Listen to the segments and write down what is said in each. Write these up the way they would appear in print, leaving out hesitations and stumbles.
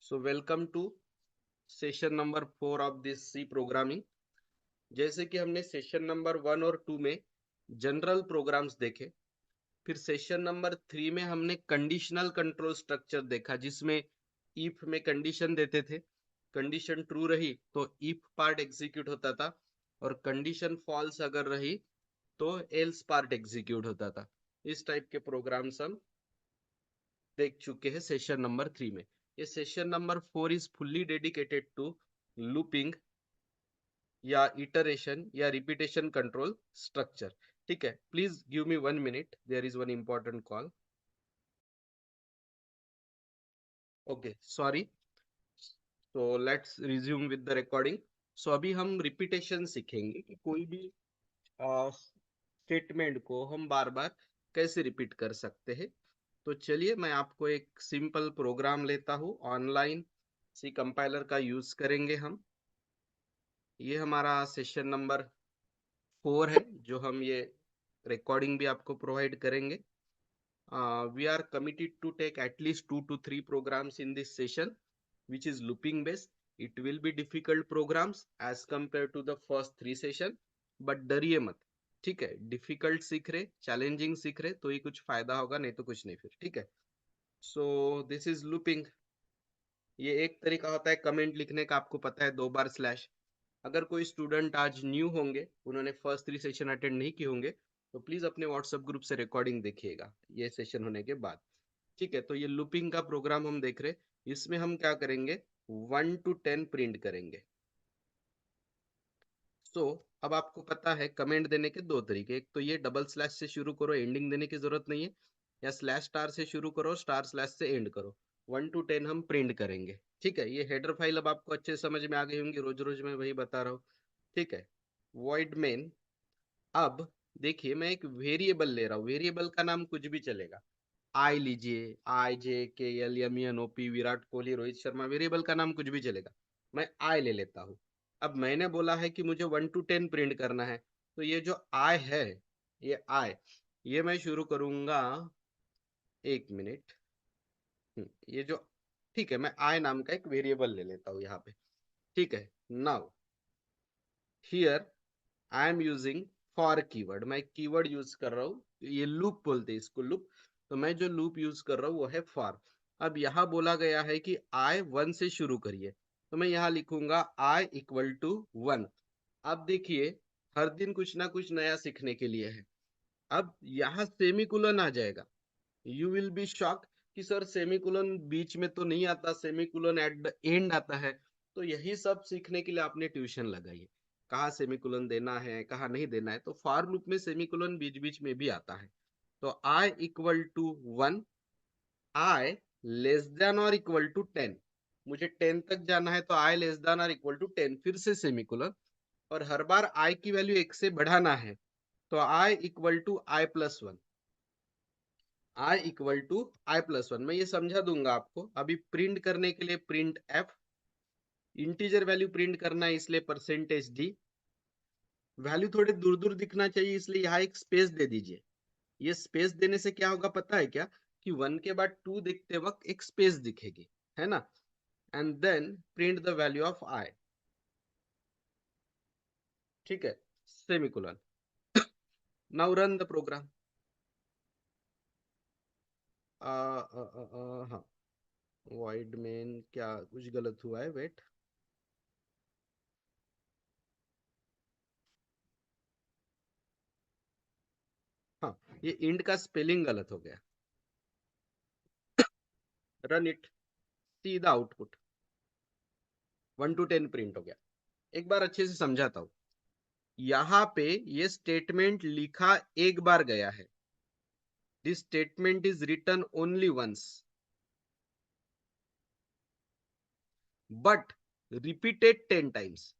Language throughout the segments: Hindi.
So welcome to session number 4 of this C programming. जैसे कि हमने सेशन नंबर 1 और 2 में जनरल प्रोग्राम्स देखे, फिर सेशन नंबर 3 में हमने कंडीशनल कंट्रोल स्ट्रक्चर देखा, जिसमें इफ में कंडीशन देते थे, कंडीशन ट्रू रही तो इफ पार्ट एग्जीक्यूट होता था, और कंडीशन फॉल्स अगर रही तो एल्स पार्ट एग्जीक्यूट होता था। इस टाइप के प्रोग्राम्स हम देख चुके हैं सेशन नंबर 3 में। ये session number 4 is fully dedicated to looping या इटरेशन या रिपीटेशन कंट्रोल स्ट्रक्चर। ठीक है, please give me 1 minute, there is one important call. Okay, sorry. So let's resume with the recording. So अभी हम रिपीटेशन सीखेंगे कि कोई भी स्टेटमेंट को हम बार बार कैसे रिपीट कर सकते हैं। तो चलिए, मैं आपको एक सिंपल प्रोग्राम लेता हूँ ऑनलाइन। सी कंपाइलर का यूज करेंगे हम। ये हमारा सेशन नंबर 4 है, जो हम ये रिकॉर्डिंग भी आपको प्रोवाइड करेंगे। We are committed to take at least 2 to 3 programs in this session, which is looping based. It will be difficult programs as compared to the first 3 session, but डरिए मत। ठीक है, डिफिकल्ट सीख रहे, चैलेंजिंग सीख रहे तो ही कुछ फायदा होगा, नहीं तो कुछ नहीं फिर। ठीक है, सो दिस इज लूपिंग। ये एक तरीका होता है कमेंट लिखने का, आपको पता है, 2 बार स्लैश। अगर कोई स्टूडेंट आज न्यू होंगे, उन्होंने फर्स्ट 3 सेशन अटेंड नहीं किए होंगे, तो प्लीज अपने व्हाट्सएप ग्रुप से रिकॉर्डिंग देखिएगा ये सेशन होने के बाद। ठीक है, तो ये लूपिंग का प्रोग्राम हम देख रहे। इसमें हम क्या करेंगे, 1 to 10 प्रिंट करेंगे। सो अब आपको पता है कमेंट देने के 2 तरीके। एक तो ये डबल स्लैश से शुरू करो, एंडिंग देने की जरूरत नहीं है, या स्लैश स्टार से शुरू करो, स्टार स्लैश से एंड करो। 1 to 10 हम प्रिंट करेंगे। ठीक है, ये हेडर फाइल अब आपको अच्छे समझ में आ गई होंगी, रोज रोज मैं वही बता रहा हूँ। ठीक है, वॉइड मेन। अब देखिए, मैं एक वेरिएबल ले रहा हूँ, वेरिएबल का नाम कुछ भी चलेगा। आई लीजिए, IJKL MENOP, Virat Kohli, Rohit Sharma, variable का नाम कुछ भी चलेगा। मैं आई ले लेता हूँ। अब मैंने बोला है कि मुझे 1 to 10 प्रिंट करना है, तो ये जो आई है, ये आई, ये मैं शुरू करूंगा। 1 मिनट। ये जो, ठीक है, मैं आई नाम का एक वेरिएबल ले लेता हूँ यहाँ पे। ठीक है, now here I am using for keyword. मैं कीवर्ड यूज कर रहा हूँ, ये लूप बोलते हैं इसको, लूप। तो मैं जो लूप यूज कर रहा हूँ वो है फॉर। अब यहाँ बोला गया है कि आई 1 से शुरू करिए, तो मैं यहाँ लिखूंगा I = 1। अब देखिए, हर दिन कुछ ना कुछ नया सीखने के लिए है। अब यहाँ सेमीकोलन आ जाएगा। यू विल बी शॉक कि सर सेमीकोलन बीच में तो नहीं आता, सेमीकोलन एट द एंड आता है। तो यही सब सीखने के लिए आपने ट्यूशन लगाई है, कहाँ सेमीकोलन देना है, कहाँ नहीं देना है। तो फॉर लूप में सेमीकोलन बीच बीच में भी आता है। तो I = 1, I < <10। मुझे 10 तक जाना है, तो I < <10, फिर से सेमीकोलन। और हर बार I की वैल्यू 1 से बढ़ाना है, तो I = I+1। I = I+1। मैं ये समझा दूंगा आपको। अभी प्रिंट करने के लिए print F, integer value print करना है इसलिए %d। वैल्यू थोड़े दूर दूर दिखना चाहिए, इसलिए यहाँ एक स्पेस दे दीजिए। ये स्पेस देने से क्या होगा पता है क्या, कि 1 के बाद 2 देखते वक्त एक स्पेस दिखेगी, है ना। And then print the value of i. ठीक है, semicolon. Now run the program. हाँ, वॉइड मेन क्या कुछ गलत हुआ है, वेट। हाँ, ये इंड का स्पेलिंग गलत हो गया। Run it, see the output. 1 to 10 print हो गया। एक बार अच्छे से समझाता हूं। यहाँ पे ये स्टेटमेंट लिखा एक बार गया है। This statement is written only once, but repeated 10 times.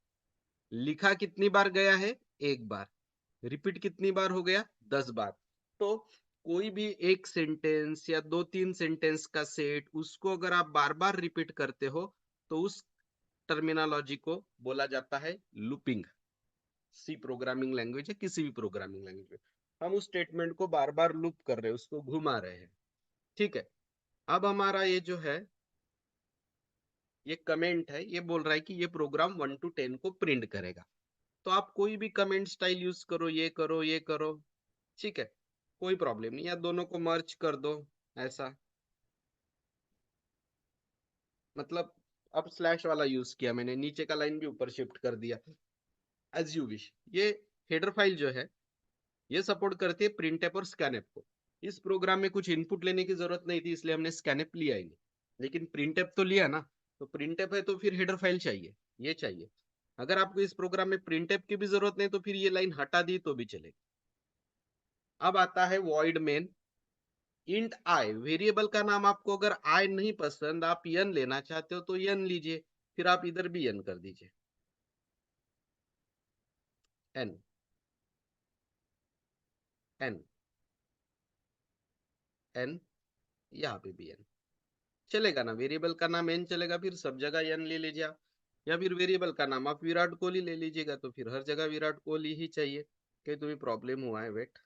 लिखा कितनी बार गया है, एक बार। रिपीट कितनी बार हो गया, 10 बार। तो कोई भी एक सेंटेंस या 2-3 सेंटेंस का सेट, उसको अगर आप बार बार रिपीट करते हो, तो उस टर्मिनोलॉजी को बोला जाता है लूपिंग। सी प्रोग्रामिंग लैंग्वेज है, किसी भी प्रोग्रामिंग लैंग्वेज में हम उस स्टेटमेंट को बार बार लूप कर रहे हैं, उसको घुमा रहे हैं। ठीक है, अब हमारा ये जो है ये कमेंट है, ये बोल रहा है कि ये प्रोग्राम 1 to 10 को प्रिंट करेगा। तो आप कोई भी कमेंट स्टाइल यूज करो, ये करो, ये करो, ठीक है, कोई प्रॉब्लम नहीं, या दोनों को मर्ज कर दो ऐसा, मतलब अब स्लैश वाला यूज किया मैंने, नीचे का लाइन भी ऊपर शिफ्ट कर दिया, एज यू विश। ये हेडर फाइल जो है ये सपोर्ट करती है प्रिंटफ और स्कैनफ को। इस प्रोग्राम में कुछ इनपुट लेने की जरूरत नहीं थी, इसलिए हमने स्कैनफ लिया ही नहीं, लेकिन प्रिंटफ तो लिया ना। तो प्रिंटफ है तो फिर हेडर फाइल चाहिए, ये चाहिए। अगर आपको इस प्रोग्राम में प्रिंटफ की भी जरूरत नहीं तो फिर ये लाइन हटा दी तो भी चलेगी। अब आता है वॉइड मेन इंट आई। वेरिएबल का नाम आपको अगर आई नहीं पसंद, आप यन लेना चाहते हो तो यन लीजिए, फिर आप इधर भी यन कर दीजिए, एन, एन, एन, यहाँ पे भी एन चलेगा ना। वेरिएबल का नाम एन चलेगा, फिर सब जगह एन ले लीजिए आप। या फिर वेरिएबल का नाम आप विराट कोहली ले लीजिएगा, तो फिर हर जगह विराट कोहली ही चाहिए। कहीं तुम्हें प्रॉब्लम हुआ है? वेट,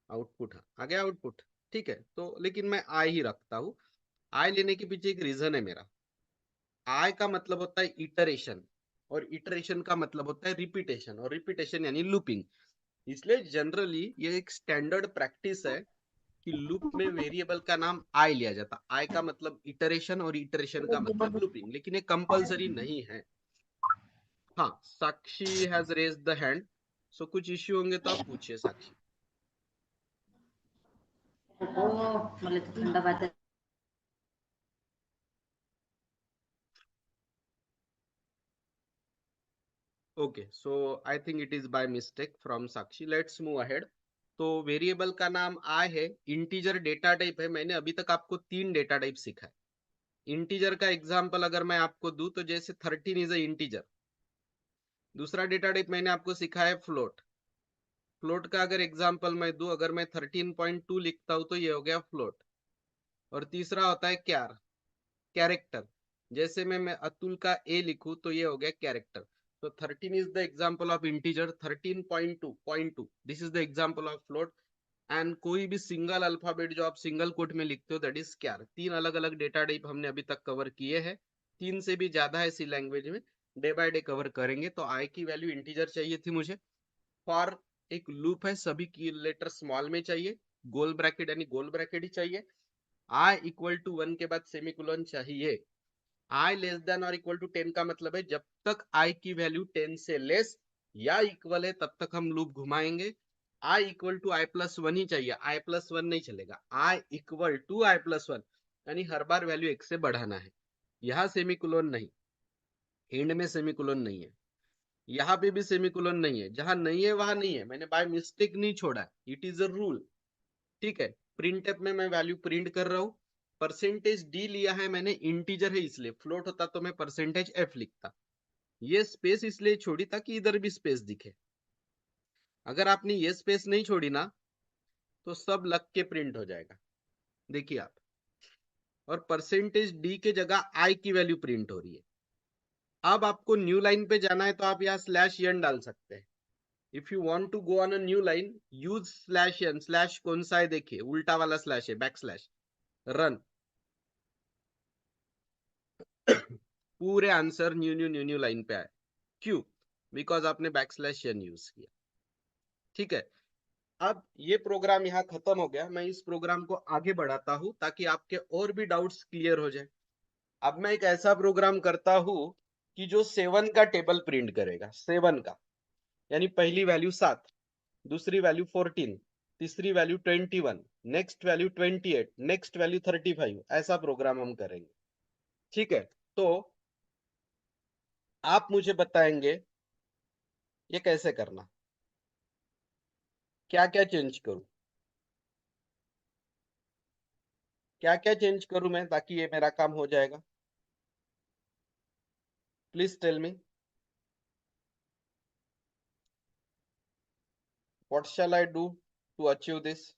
आउटपुट आ गया आउटपुट, ठीक है। तो लेकिन मैं आई ही रखता हूँ। आई लेने के पीछे एक रीजन है मेरा। आई का मतलब होता है इटरेशन, और इटरेशन का मतलब होता है रिपीटेशन, और रिपीटेशन यानी लूपिंग। इसलिए जनरली ये एक स्टैंडर्ड प्रैक्टिस है कि लूप में वेरिएबल का नाम आई लिया जाता। आई का मतलब इटरेशन और इटरेशन का मतलब लूपिंग, लेकिन ये कंपलसरी नहीं है। हाँ, साक्षी हैज रेज द हैंड, सो कुछ इश्यू होंगे तो आप पूछिए साक्षी। मला तर थंड वाजत. Okay, so I think it is by mistake from Sakshi. Let's move ahead. तो वेरिएबल का नाम आई है, इंटीजर डेटा टाइप है। मैंने अभी तक आपको 3 डेटा टाइप सिखा है। इंटीजर का एग्जांपल अगर मैं आपको दूं तो जैसे 13 इज अ इंटीजर। दूसरा डेटा टाइप मैंने आपको सिखाया है फ्लोट। फ्लोट का अगर एग्जांपल मैं दूं, अगर मैं 13.2 लिखता हूं तो ये हो गया फ्लोट। और तीसरा होता है क्यार, कैरेक्टर। जैसे मैं अतुल का ए लिखूं तो ये हो गया कैरेक्टर। तो 13 is the example of integer, 13.2 this is the example of float. And कोई भी सिंगल अल्फाबेट जो आप सिंगल कोट में लिखते हो दैट इज क्यार। 3 अलग अलग डेटा टाइप हमने अभी तक कवर किए हैं, 3 से भी ज्यादा है सी लैंग्वेज में। डे बाय डे कवर करेंगे। तो आई की वैल्यू इंटीजर चाहिए थी मुझे। फॉर एक लूप है, सभी की लेटर स्मॉल में चाहिए, गोल ब्रैकेट यानी गोल ब्रैकेट ही चाहिए। आई इक्वल टू 1 के बाद सेमीकोलन चाहिए। आई लेस देन और इक्वल टू 10 का मतलब है जब तक आई की वैल्यू 10 से लेस या इक्वल है तब तक हम लूप घुमाएंगे। I equal to i plus one ही चाहिए, आई प्लस वन नहीं चलेगा। I equal to i plus one यानी हर बार वैल्यू एक से बढ़ाना है। यहाँ सेमीकोलन नहीं, एंड में सेमीकोलन नहीं है, यहाँ पे भी सेमीकोलन नहीं है, जहां नहीं है वहां नहीं है, मैंने बाय मिस्टेक नहीं छोड़ा, इट इज अ रूल, ठीक है। प्रिंट में मैं वैल्यू प्रिंट कर रहा हूँ। परसेंटेज डी लिया है मैंने, इंटीजर है इसलिए, फ्लोट होता तो मैं परसेंटेज एफ लिखता। ये स्पेस इसलिए छोड़ी ताकि इधर भी स्पेस दिखे। अगर आपने ये स्पेस नहीं छोड़ी ना तो सब लग के प्रिंट हो जाएगा। देखिए आप, और परसेंटेज डी के जगह आई की वैल्यू प्रिंट हो रही है। अब आपको न्यू लाइन पे जाना है तो आप यहाँ स्लैश एन डाल सकते हैं। If you want to go on a new line, use slash N. Slash कौन सा है देखिए, उल्टा वाला स्लैश है, बैक स्लैश। रन। पूरे answer new new new new line पे आए। क्यों? बिकॉज आपने बैक स्लैश एन यूज किया, ठीक है। अब ये प्रोग्राम यहाँ खत्म हो गया, मैं इस प्रोग्राम को आगे बढ़ाता हूँ ताकि आपके और भी डाउट्स क्लियर हो जाए। अब मैं एक ऐसा प्रोग्राम करता हूँ कि जो 7 का टेबल प्रिंट करेगा, 7 का, यानी पहली वैल्यू 7, दूसरी वैल्यू 14, तीसरी value 21, next value 28, next value 35, ऐसा प्रोग्राम हम करेंगे, ठीक है। तो आप मुझे बताएंगे ये कैसे करना, क्या क्या चेंज करूं, क्या क्या चेंज करूं मैं ताकि ये मेरा काम हो जाएगा। Please tell me, what shall I do to achieve this.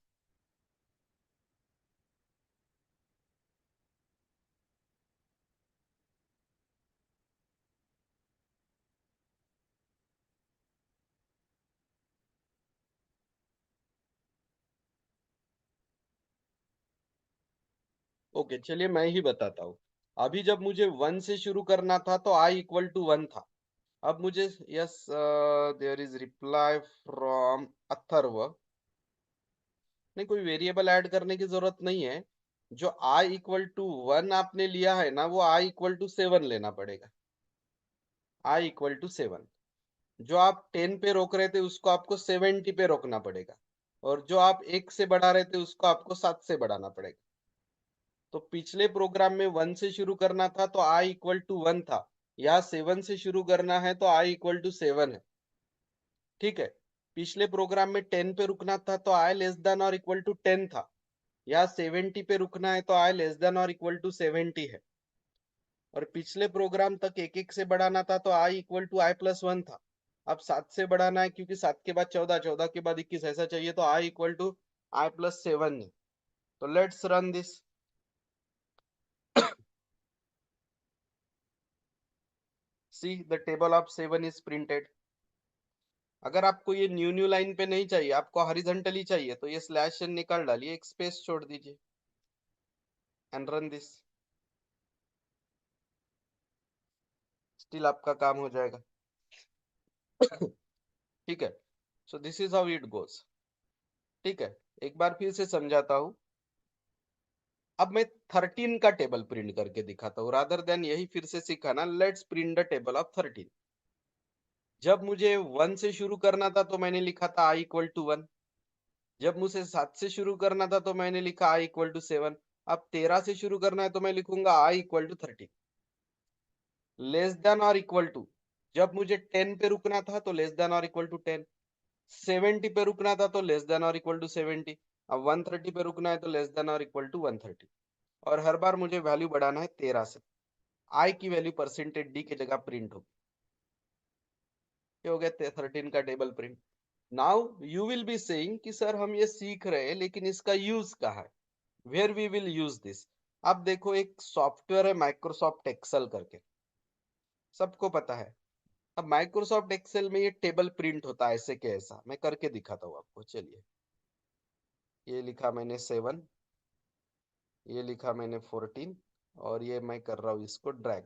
Okay चलिए मैं ही बताता हूँ। अभी जब मुझे 1 से शुरू करना था तो i इक्वल टू 1 था। अब मुझे yes there is reply from Atharva. नहीं, कोई वेरिएबल ऐड करने की जरूरत नहीं है। जो i इक्वल टू 1 आपने लिया है ना, वो i इक्वल टू 7 लेना पड़ेगा। i equal to 7। जो आप 10 पे रोक रहे थे उसको आपको 70 पे रोकना पड़ेगा, और जो आप 1 से बढ़ा रहे थे उसको आपको 7 से बढ़ाना पड़ेगा। तो पिछले प्रोग्राम में 1 से शुरू करना था तो i इक्वल टू 1 था। यहाँ 7 से शुरू करना है तो i इक्वल टू 7 है। ठीक है। पिछले प्रोग्राम में 10 पे रुकना था तो i लेस देन और इक्वल टू 10 था। यहाँ 70 पे रुकना है तो i लेस देन और इक्वल टू 70 है। और पिछले प्रोग्राम तक एक एक से बढ़ाना था तो i equal to i plus 1 था। अब 7 से बढ़ाना है क्योंकि 7 के बाद 14, 14 के बाद 21 ऐसा चाहिए, तो i equal to i plus 7 है। तो let's run this. See the table of 7 is printed. अगर आपको ये न्यू लाइन पे नहीं चाहिए, आपको हॉरिजॉन्टली चाहिए, तो ये स्लैश एन निकाल डालिए, एक स्पेस छोड़ दीजिए एंड रन दिस। स्टिल आपका काम हो जाएगा। ठीक है। सो this is how it goes. ठीक है, एक बार फिर से समझाता हूँ। अब मैं 13 का टेबल प्रिंट करके दिखाता हूँ, रादर देन यही फिर से सिखाना। Let's print the table of 13। जब मुझे 1 से शुरू करना था तो मैंने लिखा था i इक्वल टू 1। जब मुझे 7 से शुरू करना था तो मैंने लिखा i इक्वल टू 7। अब 13 से शुरू करना है तो मैं लिखूंगा i equal to 13। Less than और इक्वल टू, जब मुझे 10 पे रुकना था तो लेस देन और इक्वल टू 10। 70 पे रुकना था तो लेस देन और इक्वल टू 70। अब 130 पे रुकना है तो लेस देन और इक्वल टू 130। और हर बार मुझे वैल्यू बढ़ाना है 13 से। आई की वैल्यू परसेंटेज डी की जगह प्रिंट होगी। ये हो गया 13 का table print. Now you will be saying कि सर हम ये सीख रहे हैं लेकिन इसका यूज कहाँ है, where we will use this. अब देखो, एक सॉफ्टवेयर है माइक्रोसॉफ्ट एक्सेल करके, सबको पता है। अब माइक्रोसॉफ्ट एक्सेल में ये टेबल प्रिंट होता है ऐसे के ऐसा। मैं करके दिखाता हूँ आपको, चलिए। ये लिखा मैंने 7, ये लिखा मैंने 14, और ये मैं कर रहा हूँ इसको ड्रैग।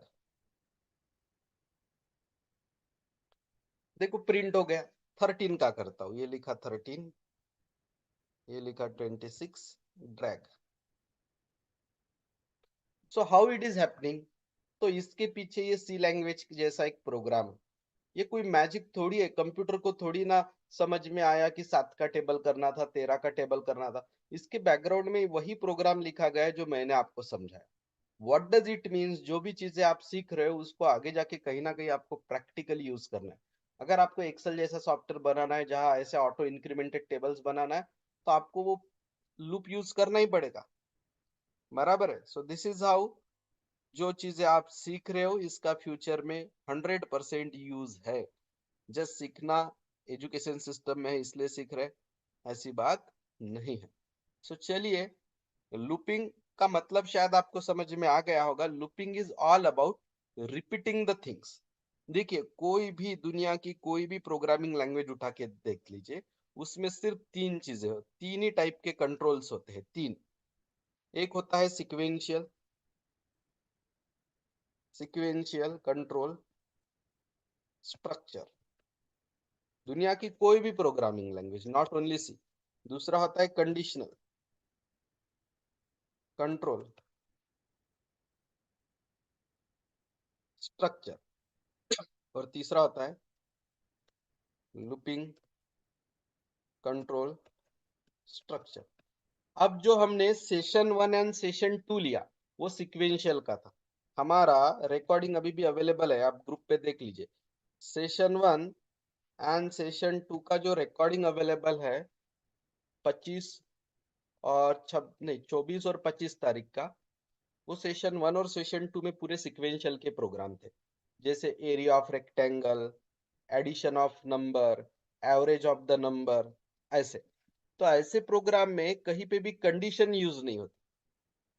देखो प्रिंट हो गया। 13 का करता हूँ, ये लिखा 13, ये लिखा 26, drag. So how it is happening. तो इसके पीछे ये सी लैंग्वेज जैसा एक प्रोग्राम है। ये कोई मैजिक थोड़ी है, कंप्यूटर को थोड़ी ना समझ में आया कि 7 का टेबल करना था, 13 का टेबल करना था। इसके बैकग्राउंड में वही प्रोग्राम लिखा गया है जो मैंने आपको समझाया। व्हाट डज इट मीन्स, जो भी चीजें आप सीख रहे हो उसको आगे जाके कहीं ना कहीं आपको प्रैक्टिकली यूज करना है। अगर आपको एक्सेल जैसा सॉफ्टवेयर बनाना है जहां ऐसे ऑटो इंक्रीमेंटेड टेबल्स बनाना है, तो आपको वो लूप यूज करना ही पड़ेगा। बराबर है। सो दिस इज हाउ, जो चीजें आप सीख रहे हो इसका फ्यूचर में 100% यूज है। जस्ट सीखना एजुकेशन सिस्टम में है इसलिए सीख रहे, ऐसी बात नहीं है। सो चलिए, लूपिंग का मतलब शायद आपको समझ में आ गया होगा। Looping is all about repeating the things. देखिए, कोई भी दुनिया की कोई भी प्रोग्रामिंग लैंग्वेज उठा के देख लीजिए, उसमें सिर्फ 3 चीजें हो, 3 ही टाइप के कंट्रोल्स होते हैं, 3। एक होता है सिक्वेंशियल, सिक्वेंशियल कंट्रोल स्ट्रक्चर, दुनिया की कोई भी प्रोग्रामिंग लैंग्वेज, नॉट ओनली सी। दूसरा होता है कंडीशनल कंट्रोल स्ट्रक्चर, और तीसरा होता है लूपिंग कंट्रोल स्ट्रक्चर। अब जो हमने सेशन 1 एंड सेशन 2 लिया, वो सिक्वेंशियल का था। हमारा रिकॉर्डिंग अभी भी अवेलेबल है, आप ग्रुप पे देख लीजिए। सेशन 1 एंड सेशन 2 का जो रिकॉर्डिंग अवेलेबल है 25 और नहीं 24 और 25 तारीख का, वो सेशन 1 और सेशन 2 में पूरे सिक्वेंशियल के प्रोग्राम थे। जैसे area of rectangle, addition of number, average of the number, ऐसे। तो ऐसे प्रोग्राम में कहीं पे भी कंडीशन यूज नहीं होती,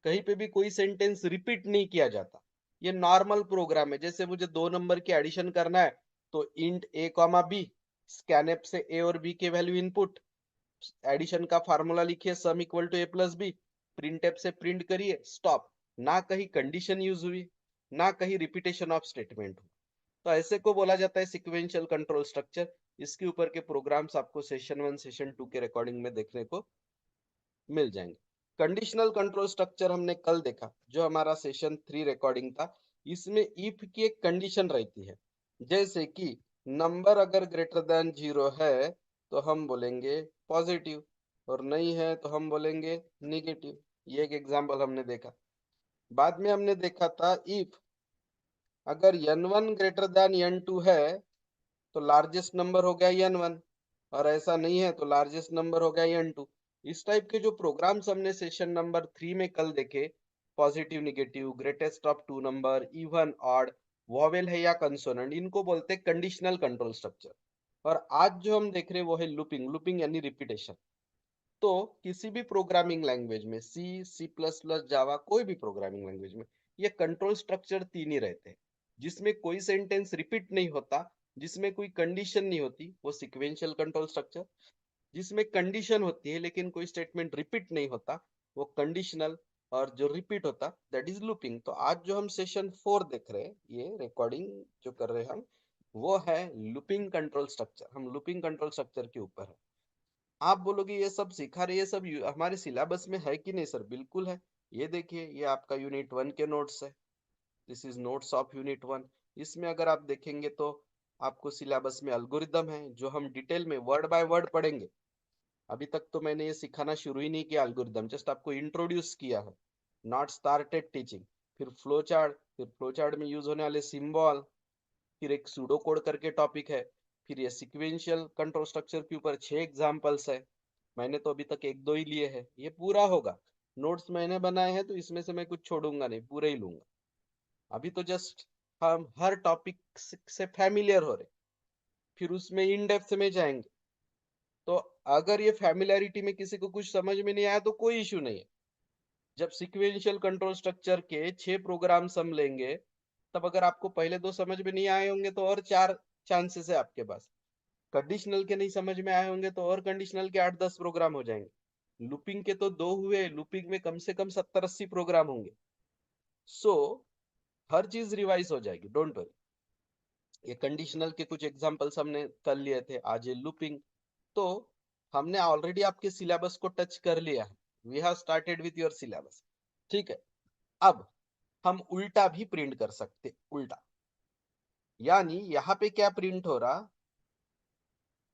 कहीं पे भी कोई सेंटेंस रिपीट नहीं किया जाता। ये नॉर्मल प्रोग्राम है। जैसे मुझे 2 नंबर की एडिशन करना है तो int a comma B, scanf से a और b के वैल्यू इनपुट, एडिशन का फार्मूला लिखिए sum equal to a plus B, printf से प्रिंट करिए स्टॉप, ना कहीं कंडीशन यूज हुई ना कहीं रिपीटेशन ऑफ स्टेटमेंट हुआ। तो ऐसे को बोला जाता है सिक्वेंशियल कंट्रोल स्ट्रक्चर। इसके ऊपर के प्रोग्राम्स आपको सेशन 1 सेशन 2 के रिकॉर्डिंग में देखने को मिल जाएंगे। कंडीशनल कंट्रोल स्ट्रक्चर हमने कल देखा, जो हमारा सेशन 3 रिकॉर्डिंग था। इसमें इफ की एक कंडीशन रहती है, जैसे कि नंबर अगर ग्रेटर देन 0 है तो हम बोलेंगे पॉजिटिव, और नहीं है तो हम बोलेंगे निगेटिव। ये एक एग्जांपल हमने देखा। बाद में हमने देखा था इफ अगर n1 ग्रेटर देन n2 है तो लार्जेस्ट नंबर हो गया n1, और ऐसा नहीं है तो लार्जेस्ट नंबर हो गया n2। इस टाइप के जो प्रोग्राम्स हमने सेशन नंबर 3 में कल देखे, positive negative, greatest of two number, even odd, vowel है या कंसोनेंट, इनको बोलते हैं कंडीशनल कंट्रोल स्ट्रक्चर। और आज जो हम देख रहे हैं वो है लूपिंग। लूपिंग यानी रिपीटेशन। तो किसी भी प्रोग्रामिंग लैंग्वेज में, सी, सी प्लस प्लस, जावा, कोई भी प्रोग्रामिंग लैंग्वेज में ये कंट्रोल स्ट्रक्चर 3 ही रहते हैं। जिसमें कोई सेंटेंस रिपीट नहीं होता, जिसमें कोई कंडीशन नहीं होती, वो सिक्वेंशियल कंट्रोल स्ट्रक्चर। जिसमें कंडीशन होती है लेकिन कोई स्टेटमेंट रिपीट नहीं होता, वो कंडीशनल। और जो रिपीट होता दैट इज लूपिंग। तो आज जो हम सेशन 4 देख रहे हैं, ये रिकॉर्डिंग जो कर रहे हैं हम, वो है लूपिंग कंट्रोल स्ट्रक्चर। हम लूपिंग कंट्रोल स्ट्रक्चर के ऊपर है। आप बोलोगे ये सब सिखा रहे, ये सब हमारे सिलेबस में है कि नहीं सर? बिल्कुल है। ये देखिए, ये आपका यूनिट 1 के नोट्स है। This is notes of unit 1। इसमें अगर आप देखेंगे तो आपको सिलेबस में एल्गोरिदम है, जो हम डिटेल में वर्ड बाय वर्ड पढ़ेंगे। अभी तक तो मैंने ये सिखाना शुरू ही नहीं किया एल्गोरिदम, जस्ट आपको इंट्रोड्यूस किया है, नॉट स्टार्टेड टीचिंग। फिर फ्लो चार्ट, फिर फ्लो चार्ट में यूज होने वाले सिंबल, फिर एक सूडो कोड करके टॉपिक है, फिर ये सिक्वेंशियल कंट्रोल स्ट्रक्चर के ऊपर 6 एग्जांपल्स है। मैंने तो अभी तक एक दो ही लिए हैं, ये पूरा होगा। नोट्स मैंने बनाए हैं तो इसमें से मैं कुछ छोड़ूंगा नहीं, पूरे ही लूंगा। अभी तो जस्ट हम हर टॉपिक से फैमिलियर हो रहे, फिर उसमें इन डेप्थ में जाएंगे। तो अगर ये फैमिलियरिटी में किसी को कुछ समझ में नहीं आया तो कोई इशू नहीं है। जब सिक्वेंशियल कंट्रोल स्ट्रक्चर के 6 प्रोग्राम्स हम लेंगे, तब अगर आपको पहले 2 समझ में नहीं आए होंगे तो और 4 चांसेस है आपके पास। कंडीशनल के नहीं समझ में आए होंगे तो और कंडीशनल के 8-10 प्रोग्राम हो जाएंगे। लूपिंग के तो 2 हुए, लूपिंग में कम से कम 70-80 प्रोग्राम होंगे। सो हर चीज रिवाइज हो जाएगी, डोंट वरी। ये कंडीशनल के कुछ एग्जांपल्स हमने कर लिए थे, आज ये लूपिंग। तो हमने ऑलरेडी आपके सिलेबस को टच कर लिया है। We have started with your syllabus. ठीक है। अब हम उल्टा भी प्रिंट कर सकते, उल्टा। यानी यहाँ पे क्या प्रिंट हो रहा,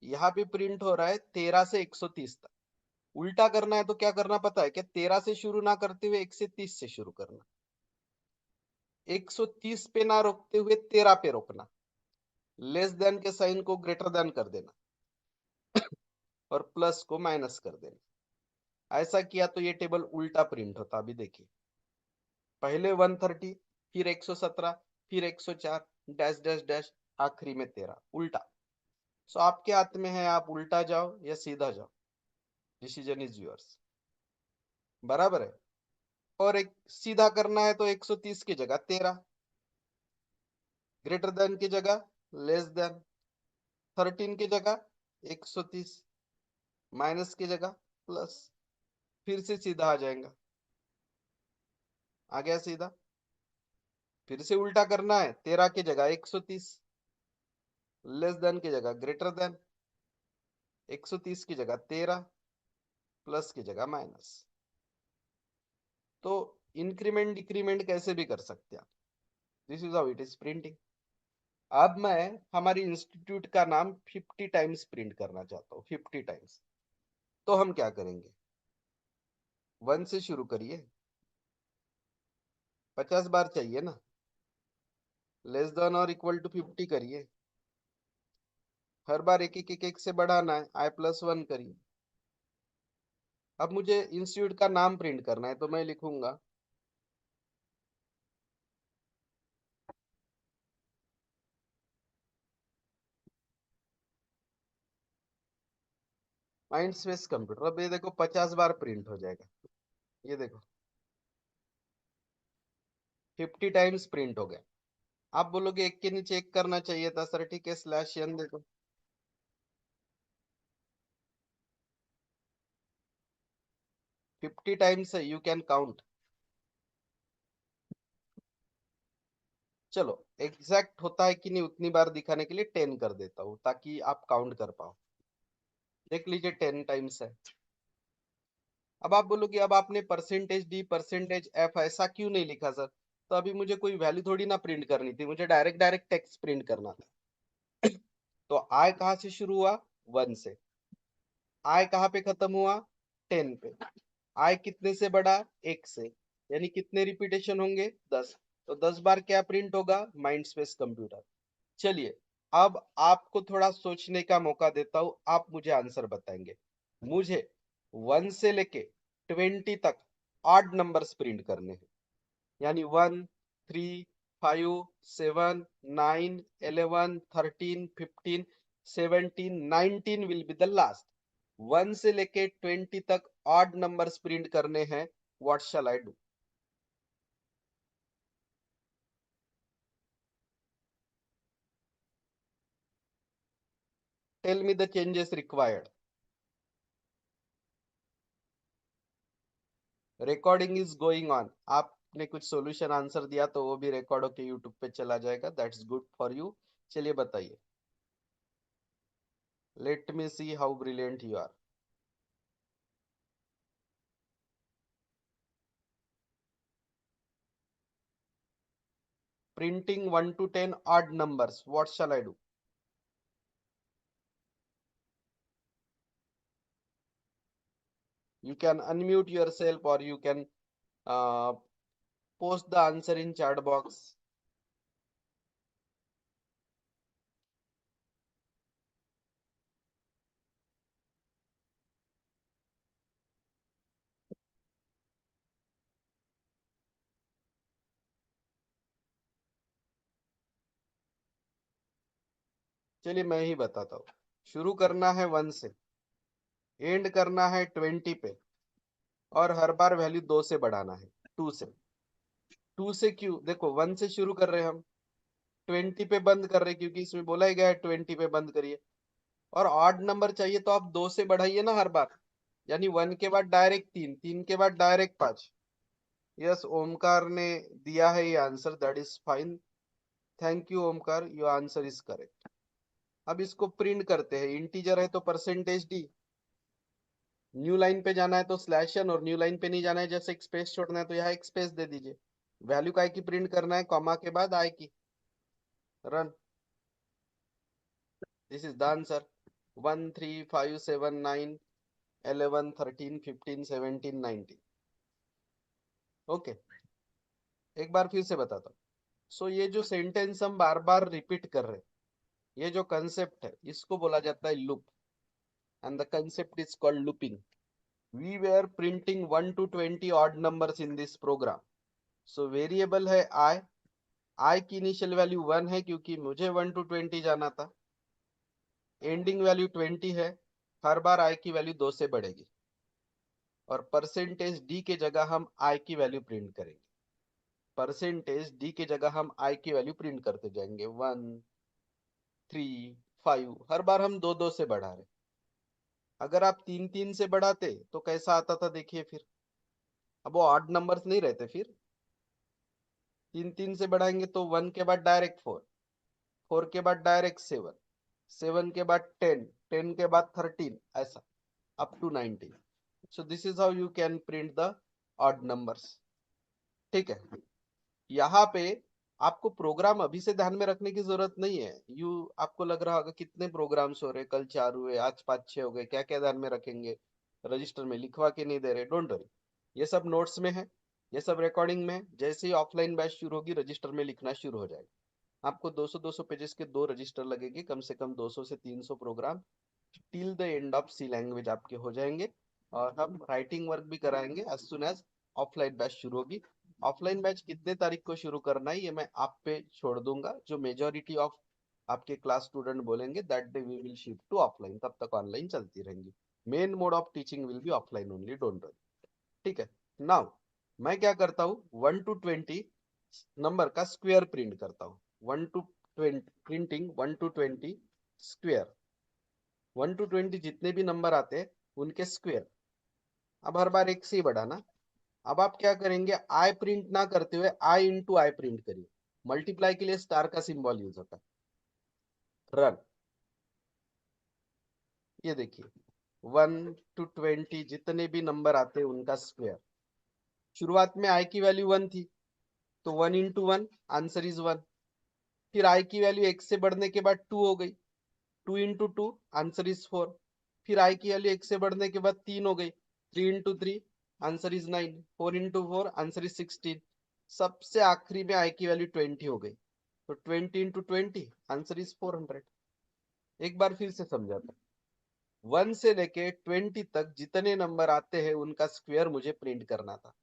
यहाँ पे प्रिंट हो रहा है 13 से 130 तक। उल्टा करना है तो क्या करना पता है क्या? 13 से शुरू ना करते हुए 1 से 30 से शुरू करना। 130 पे ना रोकते हुए 13 पे रोकना। लेस देन के साइन को ग्रेटर देन कर देना और प्लस को माइनस कर देना। ऐसा किया तो ये टेबल उल्टा प्रिंट होता। अभी देखिए, पहले 130, फिर 117, फिर 104, डैश डैश डैश, आखिरी में 13, उल्टा। सो आपके हाथ में है, आप उल्टा जाओ या सीधा जाओ, डिसीजन इज योर्स। बराबर है। और एक सीधा करना है तो 130 की जगह 13, ग्रेटर देन की जगह लेस देन, 13 की जगह 130, माइनस की जगह प्लस। फिर से सीधा आ जाएगा, आ गया सीधा। फिर से उल्टा करना है, 13 की जगह 130, लेस देन की जगह ग्रेटर देन, 130 की जगह 13, प्लस की जगह माइनस। तो इंक्रीमेंट डिक्रीमेंट कैसे भी कर सकते हैं आप। This is how it is printing. अब मैं हमारी इंस्टीट्यूट का नाम 50 टाइम्स प्रिंट करना चाहता हूँ, 50 टाइम्स। तो हम क्या करेंगे, 1 से शुरू करिए, 50 बार चाहिए ना। लेस देन और इक्वल टू 50 करिए, हर बार एक एक एक एक से बढ़ाना है, i+1 करिए। अब मुझे इंस्टीट्यूट का नाम प्रिंट करना है तो मैं लिखूंगा माइंड स्पेस कंप्यूटर। अब ये देखो 50 बार प्रिंट हो जाएगा। ये देखो 50 टाइम्स प्रिंट हो गया। आप बोलोगे एक के नीचे एक करना चाहिए था सर, ठीक है, /n देखो। 50 टाइम्स है, यू कैन काउंट। चलो एग्जैक्ट होता है कि नहीं उतनी बार दिखाने के लिए 10 कर देता हूँ ताकि आप काउंट कर पाओ। देख लीजिए 10 टाइम्स है। अब आप बोलोगे अब आपने परसेंटेज डी परसेंटेज एफ ऐसा क्यों नहीं लिखा सर? तो अभी मुझे कोई वैल्यू थोड़ी ना प्रिंट करनी थी, मुझे डायरेक्ट डायरेक्ट टेक्स्ट प्रिंट करना था। तो आई कहाँ से शुरू हुआ? 1 से। आई कहाँ पे खत्म हुआ? 10 पे। आई कितने से बढ़ा? 1 से। यानी कितने रिपीटेशन होंगे? 10। तो 10 बार क्या प्रिंट होगा? Mind space computer. चलिए अब आपको थोड़ा सोचने का मौका देता हूं, आप मुझे आंसर बताएंगे। मुझे 1 से लेके 20 तक ऑड नंबर्स प्रिंट करने हैं। यानी 1, 3, 5, 7, 9, 11, 13, 15, 17, 19 विल बी द लास्ट। 1 से लेके 20 तक ऑड नंबर्स प्रिंट करने हैं। What shall I do? Tell me the changes required. Recording is going on. आपने कुछ सॉल्यूशन आंसर दिया तो वो भी रिकॉर्ड होके यूट्यूब पे चला जाएगा। That's good for you. चलिए बताइए। Let me see how brilliant you are. Printing 1 to 10 odd numbers. What shall I do? You can unmute yourself or you can uh, post the answer in chat box. चलिए मैं ही बताता हूँ। शुरू करना है 1 से, एंड करना है 20 पे, और हर बार वैल्यू 2 से बढ़ाना है। 2 से। 2 से क्यों? देखो 1 से शुरू कर रहे हैं हम, 20 पे बंद कर रहे हैं क्योंकि इसमें बोला ही गया है 20 पे बंद करिए। और ऑड नंबर चाहिए तो आप 2 से बढ़ाइए ना हर बार। यानी 1 के बाद डायरेक्ट 3, 3 के बाद डायरेक्ट 5। यस, ओमकार ने दिया है ये answer, that is fine. Thank you Omkar, your answer is correct. अब इसको प्रिंट करते हैं। इंटीजर है तो परसेंटेज डी, न्यू लाइन पे जाना है तो स्लैश एन, और न्यू लाइन पे नहीं जाना है, जैसे एक स्पेस छोड़ना है तो यहाँ एक स्पेस दे दीजिए। वैल्यू काय की प्रिंट करना है? कॉमा के बाद आई की। Run. This is the answer. 1, 3, 5, 7, 9, 11, 13, 15, 17, 19। Okay, एक बार फिर से बताता हूँ। सो ये जो सेंटेंस हम बार बार रिपीट कर रहे हैं, ये जो कंसेप्ट है इसको बोला जाता है loop, and the concept is called looping. We were printing 1 to 20 odd numbers in this program. So variable है I। I की इनिशियल वैल्यू 1 है क्योंकि मुझे 1 to 20 जाना था। एंडिंग वैल्यू 20 है। हर बार I की वैल्यू 2 से बढ़ेगी। और परसेंटेज D के जगह हम I की वैल्यू प्रिंट करेंगे। परसेंटेज D के जगह हम I की वैल्यू प्रिंट करते जाएंगे। 1, 3, 5, हर बार हम 2 2 से बढ़ा रहे। अगर आप 3 3 से बढ़ाते तो कैसा आता था देखिए फिर। अब वो ऑड नंबर्स नहीं रहते फिर। 3 3 से बढ़ाएंगे तो 1 के बाद डायरेक्ट 4, 4 के बाद डायरेक्ट 7, 7 के बाद 10, 10 के बाद 13, ऐसा up to 19। So this is how you can print the odd numbers. ठीक है। यहाँ पे आपको प्रोग्राम अभी से ध्यान में रखने की जरूरत नहीं है। आपको लग रहा होगा कितने प्रोग्राम्स हो रहे, कल 4 हुए, आज 5 6 हो गए, क्या क्या ध्यान में रखेंगे, रजिस्टर में लिखवा के नहीं दे रहे। डोंट वरी, ये सब नोट्स में है, ये सब रिकॉर्डिंग में है। जैसे ही ऑफलाइन बैच शुरू होगी रजिस्टर में लिखना शुरू हो जाएगा। आपको 200-200 पेजेस के 2 रजिस्टर लगेंगे, कम से कम 200 से 300 program till the end of C language आपके हो जाएंगे। और हम राइटिंग वर्क भी कराएंगे as soon as offline batch शुरू होगी। ऑफलाइन बैच कितने तारीख को शुरू करना है ये मैं आप पे छोड़ दूंगा। जो मेजोरिटी ऑफ आपके क्लास स्टूडेंट बोलेंगे that day we will shift to offline, तब तक ऑनलाइन चलती रहेंगी। Main mode of teaching will be offline only, don't worry. ठीक है। नाउ मैं क्या करता हूँ, 1 to 20 नंबर का स्क्वायर प्रिंट करता हूँ। 1 to 20 printing 1 to 20 square. 1 to 20 जितने भी नंबर आते हैं उनके स्क्वायर। अब हर बार एक से ही बढ़ाना। अब आप क्या करेंगे, आई प्रिंट ना करते हुए आई इंटू आई प्रिंट करिए। मल्टीप्लाई के लिए स्टार का सिंबल यूज होता है। रन। ये देखिए 1 to 20 जितने भी नंबर आते हैं उनका स्क्वायर। शुरुआत में आई की वैल्यू 1 थी, तो 1 into 1 आंसर इज 1। फिर आई की वैल्यू एक से बढ़ने के बाद 2 हो गई, 2 into 2 आंसर इज 4। फिर आई की वैल्यू एक से बढ़ने के बाद 3 हो गई, 3 into 3 answer is 9। 4 into 4 answer is 16। सबसे आखिरी में आई की वैल्यू 20 हो गई, तो 20 into 20 आंसर इज 400। एक बार फिर से समझाता हूँ। 1 से लेके 20 तक जितने नंबर आते हैं उनका स्क्वायर मुझे प्रिंट करना था।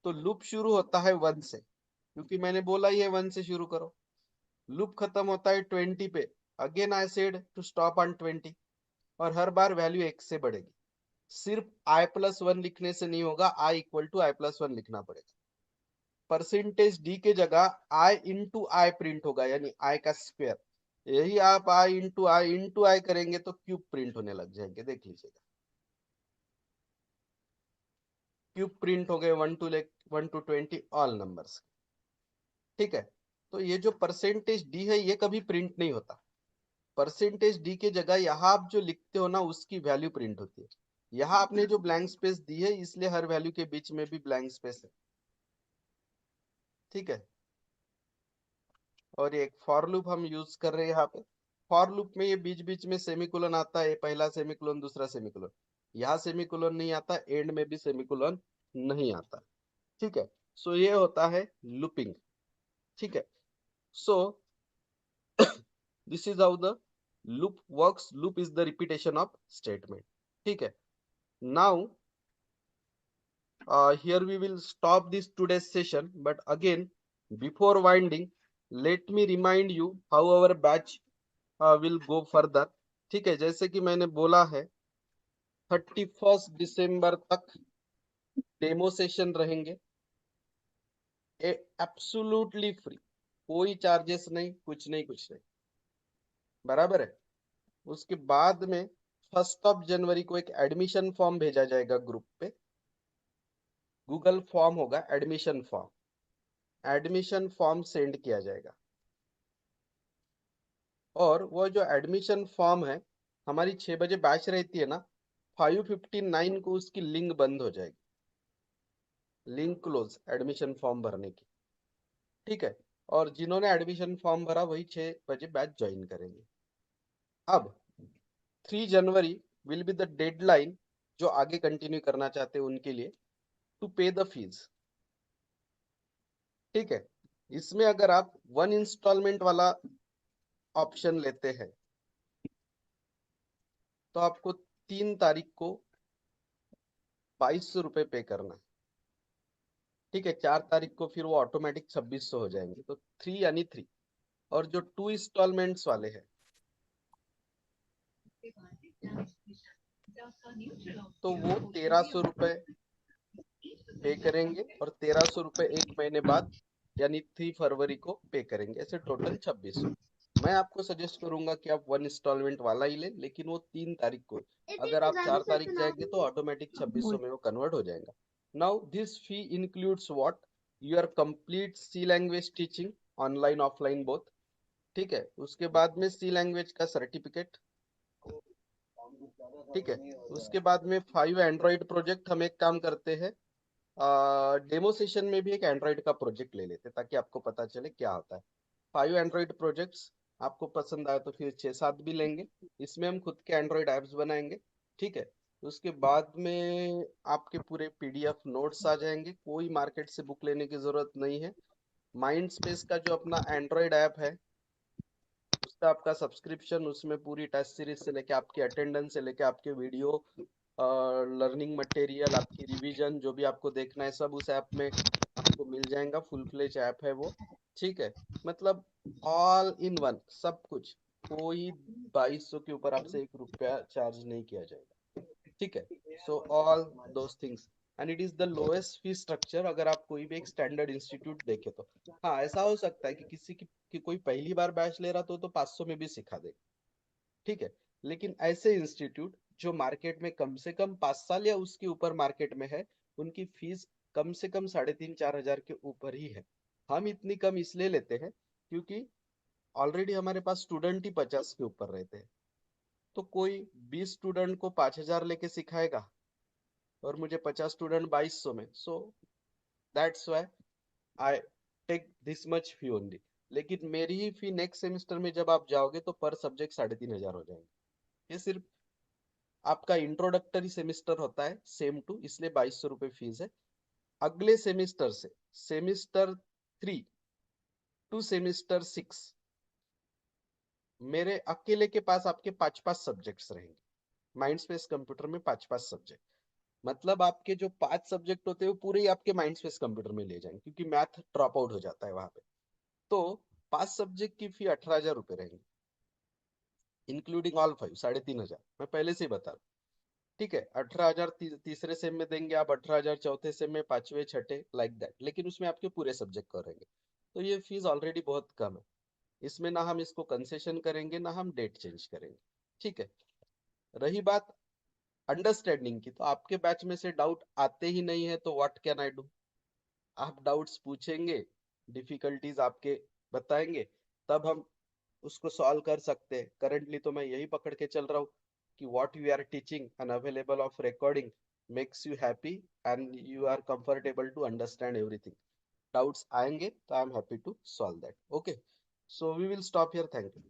तो लूप शुरू होता है 1 से, क्योंकि मैंने बोला ही है 1 से शुरू करो। लूप खत्म होता है 20 पे। Again I said to stop on 20। और हर बार वैल्यू एक से बढ़ेगी। सिर्फ i+1 लिखने से नहीं होगा, i इक्वल टू i+1 लिखना पड़ेगा। परसेंटेज डी के जगह i इंटू आई प्रिंट होगा, यानी i का स्क्वायर। यही आप i इंटू आई करेंगे तो क्यूब प्रिंट होने लग जाएंगे, देख लीजिएगा। क्यूब प्रिंट हो गए 1 to 20 ऑल नंबर्स। ठीक है, तो ये जो परसेंटेज डी है ये कभी प्रिंट नहीं होता। परसेंटेज डी के जगह यहाँ आप जो लिखते हो ना उसकी वैल्यू प्रिंट होती है। यहाँ आपने जो ब्लैंक स्पेस दी है इसलिए हर वैल्यू के बीच में भी ब्लैंक स्पेस है। ठीक है, और एक फॉर लूप हम यूज कर रहे हैं यहाँ पे। फॉर लूप में ये बीच बीच में सेमीकोलन आता है, पहला सेमीकोलन दूसरा सेमीकोलन। यहाँ सेमीकोलन नहीं आता, एंड में भी सेमीकोलन नहीं आता। ठीक है, सो ये होता है लूपिंग। ठीक है, सो this is how the loop works. Loop is the repetition of statement. ठीक है, now here we will stop this today's session, but again before winding let me remind you how our batch will go further। ठीक है, जैसे कि मैंने बोला है 31 दिसंबर तक डेमो सेशन रहेंगे, एब्सोल्युटली फ्री, कोई चार्जेस नहीं, कुछ नहीं कुछ नहीं, बराबर है। उसके बाद में 1 जनवरी को एक एडमिशन फॉर्म भेजा जाएगा ग्रुप पे। गूगल फॉर्म होगा, admission form. Admission form send किया जाएगा, और वो जो एडमिशन फॉर्म है, हमारी 6 बजे बैच रहती है ना, 5:59 को उसकी लिंक बंद हो जाएगी, लिंक क्लोज एडमिशन फॉर्म भरने की। ठीक है, और जिन्होंने एडमिशन फॉर्म भरा वही 6 बजे बैच ज्वाइन करेंगे। अब 3 जनवरी विल बी द डेडलाइन, जो आगे कंटिन्यू करना चाहते हैं उनके लिए, टू पे द फीस। ठीक है, इसमें अगर आप 1 इंस्टॉलमेंट वाला ऑप्शन लेते हैं तो आपको 3 तारीख को 2200 रुपये पे करना है। ठीक है, 4 तारीख को फिर वो ऑटोमेटिक 2600 हो जाएंगे, तो 3 यानी 3। और जो 2 इंस्टॉलमेंट्स वाले हैं तो वो 1300 रुपये पे करेंगे, और 1300 रुपये 1 महीने बाद यानी 3 फरवरी को पे करेंगे, ऐसे टोटल 2600। मैं आपको सजेस्ट करूंगा कि आप 1 इंस्टॉलमेंट वाला ही ले, लेकिन वो 3 तारीख को। अगर आप 4 तारीख जाएंगे तो ऑटोमेटिक 2600 में वो कन्वर्ट हो जाएगा। Now this fee includes what, your complete C language teaching, online offline both. ठीक है, उसके बाद में सी लैंग्वेज का सर्टिफिकेट। ठीक है, उसके बाद में 5 एंड्रॉइड प्रोजेक्ट। हम एक काम करते हैं, डेमो सेशन में भी एक एंड्रॉइड का प्रोजेक्ट ले लेते ताकि आपको पता चले क्या होता है। 5 एंड्रॉइड प्रोजेक्ट्स, आपको पसंद आए तो फिर 6-7 भी लेंगे। इसमें हम खुद के एंड्रॉइड ऐप्स बनाएंगे। ठीक है, उसके बाद में आपके पूरे पीडीएफ नोट्स आ जाएंगे, कोई मार्केट से बुक लेने की जरूरत नहीं है। माइंड स्पेस का जो अपना एंड्रॉइड ऐप है उसका आपका सब्सक्रिप्शन, उसमें पूरी टेस्ट सीरीज से लेके आपकी अटेंडेंस से लेके आपके वीडियो, लर्निंग मटेरियल, आपकी रिवीजन, जो भी आपको देखना है सब उस ऐप में आपको मिल जाएगा। फुल फ्लेज ऐप है वो। ठीक है, मतलब ऑल इन वन सब कुछ। कोई 2200 के ऊपर आपसे 1 रुपया चार्ज नहीं किया जाएगा। ठीक है, so all those things, and it is the lowest fee structure अगर आप कोई भी एक स्टैंडर्ड इंस्टीट्यूट देखे तो। हाँ, ऐसा हो सकता है कि किसी की कि कोई पहली बार बैच ले रहा तो 500 में भी सिखा दे। ठीक है, लेकिन ऐसे इंस्टीट्यूट जो मार्केट में कम से कम 5 साल या उसके ऊपर मार्केट में है, उनकी फीस कम से कम 3,500-4,000 के ऊपर ही है। हम इतनी कम इसलिए लेते हैं क्योंकि ऑलरेडी हमारे पास स्टूडेंट ही 50 के ऊपर रहते हैं। तो कोई 20 स्टूडेंट को 5,000 लेके सिखाएगा और मुझे 50 स्टूडेंट 2,200 में, so that's why I take this much fee only. लेकिन मेरी ही फी नेक्स्ट सेमेस्टर में जब आप जाओगे तो पर सब्जेक्ट 3,500 हो जाएंगे। ये सिर्फ आपका इंट्रोडक्टरी सेमेस्टर होता है सेम टू, इसलिए 2,200 रुपये फीस है। अगले सेमेस्टर से सेमेस्टर 3 टू सेमेस्टर 6 मेरे अकेले के पास आपके 5-5 सब्जेक्ट्स रहेंगे। माइंड स्पेस कंप्यूटर में 5-5 सब्जेक्ट, मतलब आपके जो 5 सब्जेक्ट होते हैं वो पूरे ही आपके माइंड स्पेस कंप्यूटर में ले जाएंगे, क्योंकि मैथ ड्रॉप आउट हो जाता है वहां पे। तो 5 सब्जेक्ट की फी 18,000 रुपये रहेंगी, इंक्लूडिंग ऑल 5, 3,500 मैं पहले से ही बता रहा हूँ। ठीक है, 18,000 तीसरे सेम में देंगे आप, 18,000 चौथे सेम में, पांचवे छठे, लाइक दैट, लेकिन उसमें आपके पूरे सब्जेक्ट करेंगे। तो ये फीस ऑलरेडी बहुत कम है, इसमें ना हम इसको कंसेशन करेंगे ना हम डेट चेंज करेंगे। ठीक है, रही बात अंडरस्टैंडिंग की, तो आपके बैच में से डाउट आते ही नहीं है, तो व्हाट कैन आई डू। आप डाउट्स पूछेंगे, डिफिकल्टीज आपके बताएंगे, तब हम उसको सॉल्व कर सकते हैं। करंटली तो मैं यही पकड़ के चल रहा हूँ कि what you are teaching and available of recording makes you happy and you are comfortable to understand everything. Doubts आएंगे तो I am happy to solve that. Okay, so we will stop here, thank you.